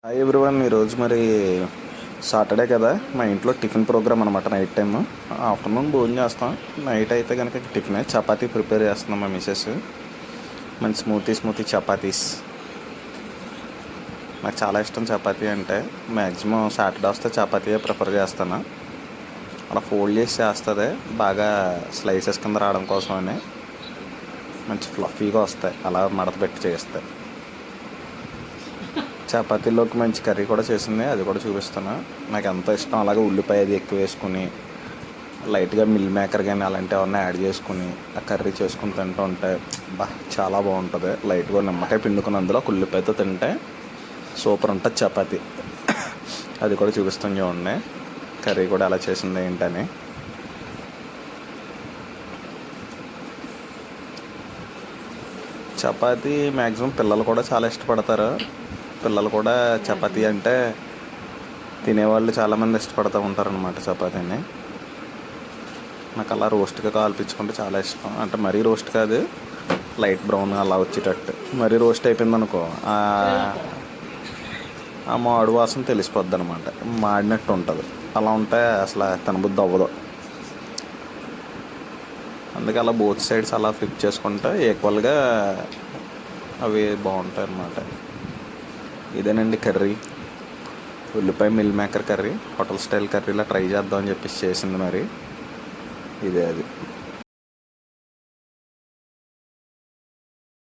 Hi everyone. ఈరోజు మరి Saturday కదా, మా ఇంట్లో టిఫిన్ ప్రోగ్రామ్ అనమాట. నైట్ టైమ్ ఆఫ్టర్నూన్ భోజనం చేస్తాం. నైట్ అయితే కనుక టిఫిన్ చపాతీ ప్రిపేర్ చేస్తున్నాం మా మిసెస్. మంచి స్మూతీ చపాతీస్. నాకు చాలా ఇష్టం చపాతీ అంటే. మ్యాక్సిమం సాటర్డే వస్తే చపాతీయే ప్రిఫర్ చేస్తాను. అలా ఫోల్డ్ చేసి చేస్తుంది, బాగా స్లైసెస్ కింద రావడం కోసమని. మంచి ఫ్లఫీగా వస్తాయి అలా మడత పెట్టి చేస్తాయి. చపాతీలోకి మంచి కర్రీ కూడా చేసింది, అది కూడా చూపిస్తాను. నాకు ఎంతో ఇష్టం. అలాగే ఉల్లిపాయ అది ఎక్కువ వేసుకుని, లైట్గా మిల్ మేకర్ కానీ అలాంటివి ఏమన్నా యాడ్ చేసుకుని ఆ కర్రీ చేసుకుని తింటూ ఉంటే చాలా బాగుంటుంది. లైట్గా నిమ్మకాయ పిండుకుని అందులో ఉల్లిపాయతో తింటే సూపర్ ఉంటుంది చపాతీ. అది కూడా చూపిస్తాను చూడండి, కర్రీ కూడా ఎలా చేసింది ఏంటని. చపాతీ మ్యాక్సిమం పిల్లలు కూడా చాలా ఇష్టపడతారు. పిల్లలు కూడా చపాతీ అంటే తినేవాళ్ళు చాలామంది ఇష్టపడుతూ ఉంటారనమాట చపాతీని. నాకు అలా రోస్ట్గా కాల్పించుకుంటే చాలా ఇష్టం. అంటే మరీ రోస్ట్ కాదు, లైట్ బ్రౌన్ అలా వచ్చేటట్టు. మరీ రోస్ట్ అయిపోయింది అనుకో ఆ మాడు వాసన తెలిసిపోద్ది అనమాట, మాడినట్టు ఉంటుంది. అలా ఉంటే అసలు తినబుద్ధి అవ్వదు. అందుకే అలా బోత్ సైడ్స్ అలా ఫ్లిప్ చేసుకుంటే ఈక్వల్గా అవి బాగుంటాయి అన్నమాట. ఇదేనండి కర్రీ, ఉల్లిపాయ meal maker curry. Hotel style కర్రీలా ట్రై చేద్దామని చెప్పేసి చేసింది. మరి ఇదే అది.